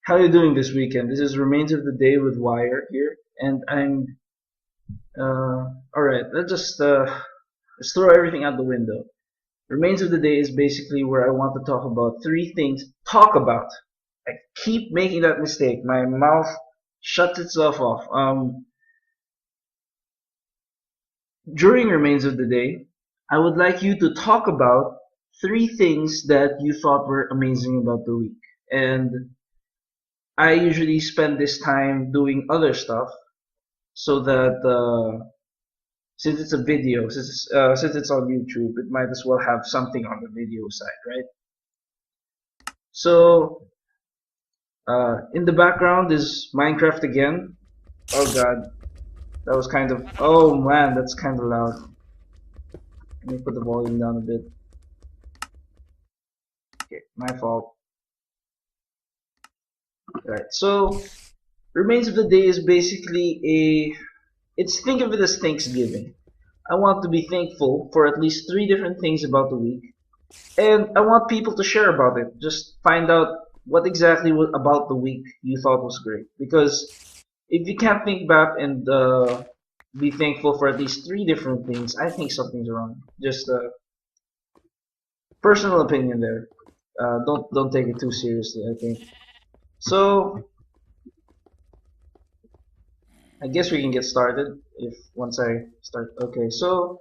How are you doing this weekend? This is Remains of the Day with Wire here, and I'm all right. Let's throw everything out the window. Remains of the Day is basically where I want to talk about three things. Talk about. I keep making that mistake. My mouth shuts itself off. During Remains of the Day, I would like you to talk about three things that you thought were amazing about the week, and I usually spend this time doing other stuff so that since it's a video, since it's on YouTube, it might as well have something on the video side, right? So in the background is Minecraft again. Oh god, that was kind of. Oh man, that's kind of loud. Let me put the volume down a bit. Okay, my fault. Right. So Remains of the Day is basically a. It's think of it as Thanksgiving. I want to be thankful for at least three different things about the week. And I want people to share about it. Just find out what exactly about the week you thought was great. Because if you can't think back and be thankful for at least three different things, I think something's wrong. Just personal opinion there. Don't take it too seriously. I think so. I guess we can get started if once I start. Okay, so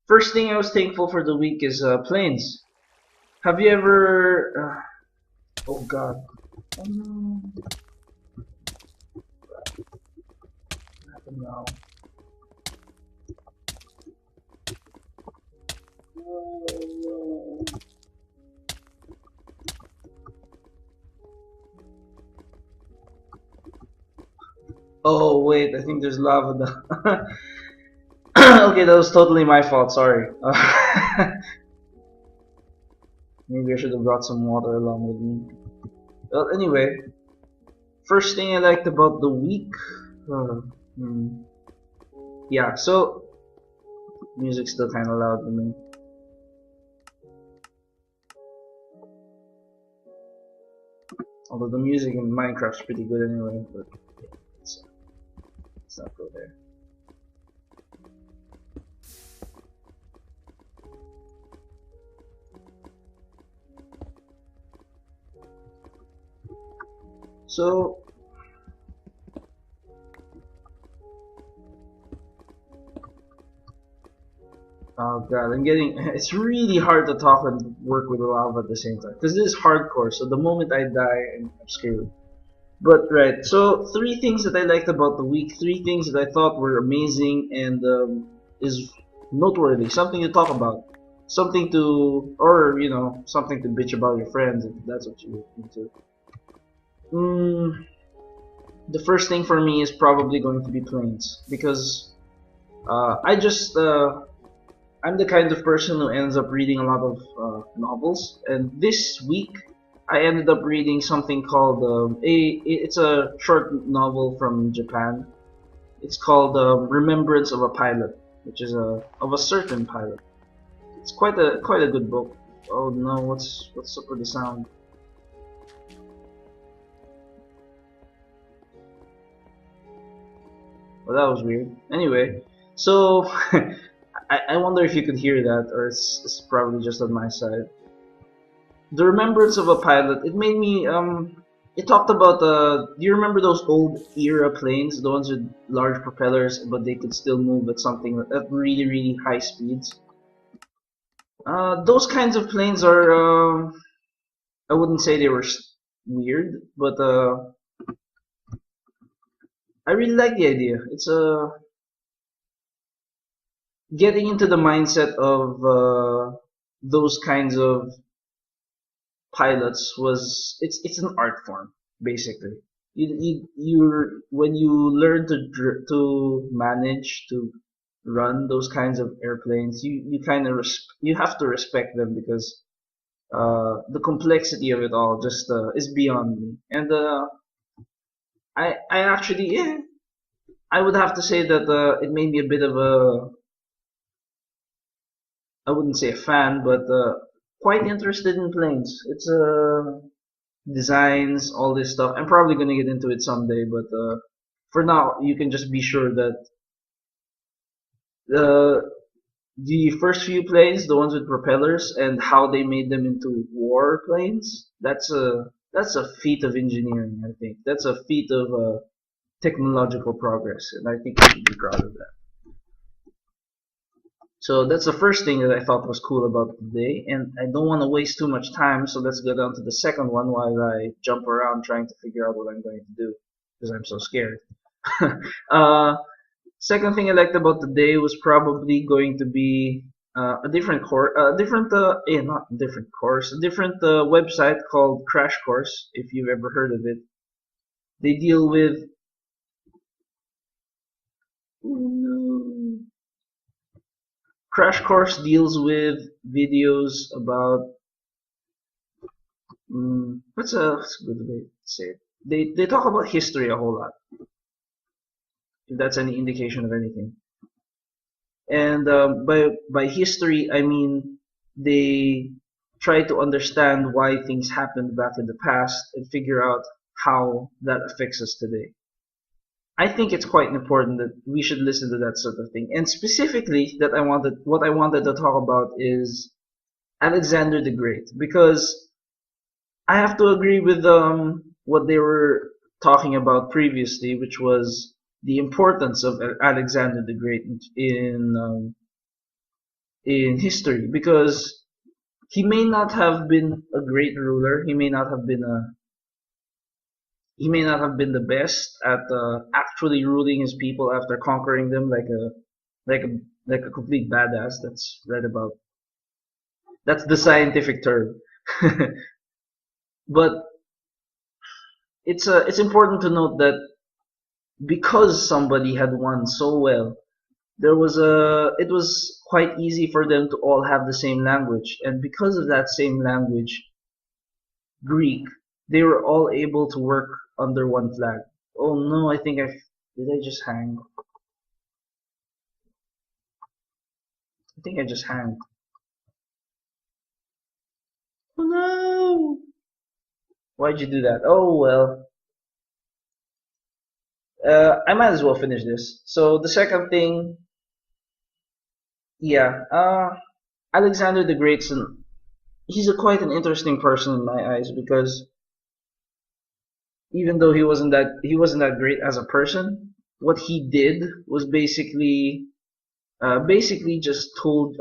first thing I was thankful for the week is planes. Have you ever? Oh God. Oh no. What happened now? Oh wait, I think there's lava down. Okay, that was totally my fault. Sorry. Maybe I should have brought some water along with me. Well, anyway, first thing I liked about the week. Uh, hmm, yeah, so music's still kind of loud to me. Although the music in Minecraft's pretty good anyway, but let's, let's not go there. So oh god, I'm getting. It's really hard to talk and work with the lava at the same time because this is hardcore. So the moment I die, I'm screwed. But right, so three things that I liked about the week, three things that I thought were amazing and is noteworthy, something to talk about, something to, or something to bitch about your friends if that's what you're into. Mm, the first thing for me is probably going to be planes because I just I'm the kind of person who ends up reading a lot of novels, and this week I ended up reading something called it's a short novel from Japan. It's called Remembrance of a Pilot, which is of a certain pilot. It's quite a good book. Oh no, what's up with the sound? Well, that was weird. Anyway, so I wonder if you could hear that, or it's probably just on my side. The Remembrance of a Pilot. It made me It talked about do you remember those old era planes, the ones with large propellers, but they could still move at something at really high speeds? Those kinds of planes are I wouldn't say they were weird, but I really like the idea. It's getting into the mindset of those kinds of pilots was it's an art form basically. You when you learn to manage to run those kinds of airplanes, you kind of you have to respect them because the complexity of it all just is beyond me. And I actually I would have to say that it made me a bit of a I wouldn't say a fan, but quite interested in planes. It's designs, all this stuff. I'm probably gonna get into it someday, but for now, you can just be sure that the the first few planes, the ones with propellers, and how they made them into war planes, that's a feat of engineering. I think that's a feat of technological progress, and I think we should be proud of that. So that's the first thing that I thought was cool about today, and I don't want to waste too much time, so let's go down to the second one while I jump around trying to figure out what I'm going to do, because I'm so scared. uh, Second thing I liked about the day was probably going to be a different course, not different course, a different website called Crash Course. If you've ever heard of it, they deal with. Oh no. Crash Course deals with videos about. What's a good way to say it? They talk about history a whole lot. If that's any indication of anything. And by history, I mean they try to understand why things happened back in the past and figure out how that affects us today. I think it's quite important that we should listen to that sort of thing. And specifically, what I wanted to talk about is Alexander the Great, because I have to agree with what they were talking about previously, which was the importance of Alexander the Great in history, because he may not have been a great ruler. He may not have been the best at actually ruling his people after conquering them like a like a complete badass. That's the scientific term. But it's important to note that because somebody had won so well, it was quite easy for them to all have the same language, and because of that same language, Greek, they were all able to work under one flag. Oh no, did I just hang? I think I just hanged. Oh no! Why'd you do that? Oh well. I might as well finish this. So the second thing, yeah, Alexander the Great's he's quite an interesting person in my eyes, because even though he wasn't that great as a person, what he did was basically just told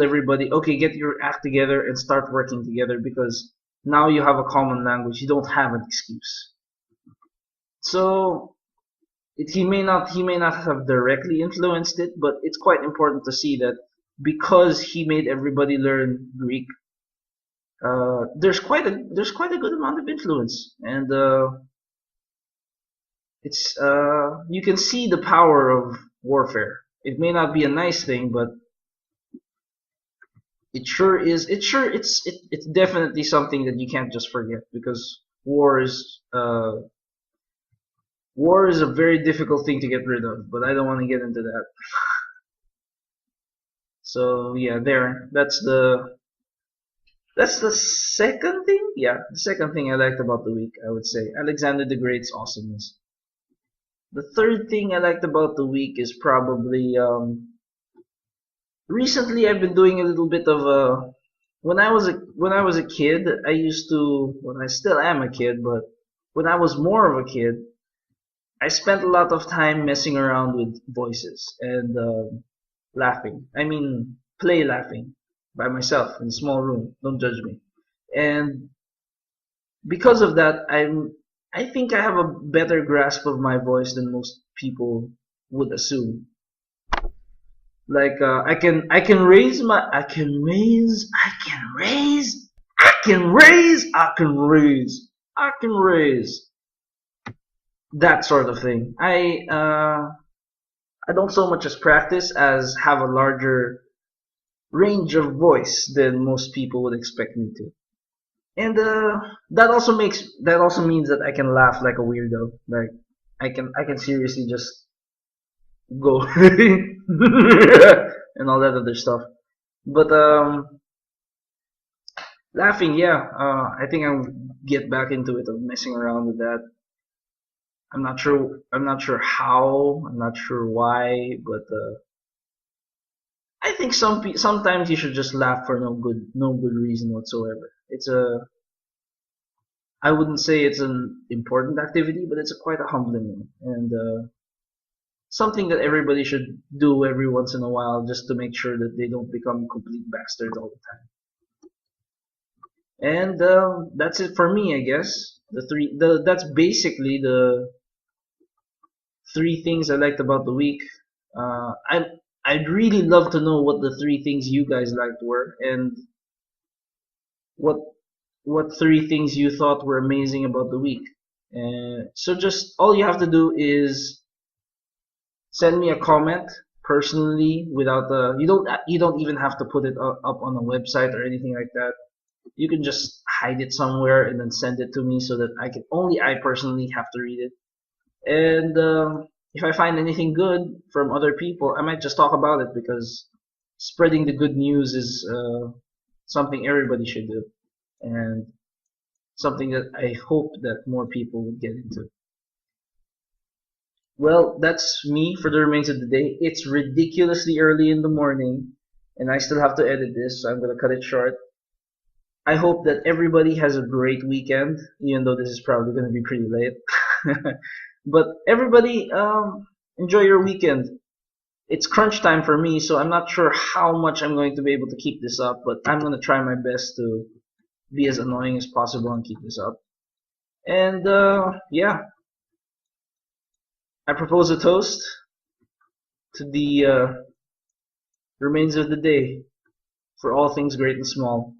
everybody, okay, get your act together and start working together, because now you have a common language. You don't have an excuse. So he may not have directly influenced it, but it's quite important to see that because he made everybody learn Greek, there's quite a good amount of influence, and it's you can see the power of warfare. It may not be a nice thing, but it sure is. It's definitely something that you can't just forget, because war is a very difficult thing to get rid of. But I don't want to get into that. So yeah, that's the second thing. Yeah, the second thing I liked about the week, I would say Alexander the Great's awesomeness. The third thing I liked about the week is probably recently I've been doing a little bit of when I was a kid, I used to, well, I still am a kid, but when I was more of a kid, I spent a lot of time messing around with voices and laughing. I mean, play laughing by myself in a small room. Don't judge me. And because of that, I think I have a better grasp of my voice than most people would assume. Like I can raise that sort of thing. I don't so much as practice as have a larger range of voice than most people would expect me to. And that also means that I can laugh like a weirdo. Like I can seriously just go and all that other stuff. But Laughing, yeah. I think I'll get back into it of messing around with that. I'm not sure. I'm not sure how. I'm not sure why, but I think sometimes you should just laugh for no good reason whatsoever. It's a I wouldn't say it's an important activity, but it's a quite a humbling one, and something that everybody should do every once in a while just to make sure that they don't become complete bastards all the time. And that's it for me, I guess. That's basically the three things I liked about the week. I'd really love to know what the three things you guys liked were, and what what three things you thought were amazing about the week. So just all you have to do is send me a comment personally without the you don't even have to put it up on a website or anything like that. You can just hide it somewhere and then send it to me so that I personally have to read it. And if I find anything good from other people, I might just talk about it because spreading the good news is something everybody should do, and something that I hope that more people would get into. Well, that's me for the remains of the day. It's ridiculously early in the morning, and I still have to edit this, so I'm gonna cut it short. I hope that everybody has a great weekend, even though this is probably gonna be pretty late. But everybody, enjoy your weekend. It's crunch time for me, so I'm not sure how much I'm going to be able to keep this up, but I'm gonna try my best to be as annoying as possible and keep this up. And yeah, I propose a toast to the remains of the day for all things great and small.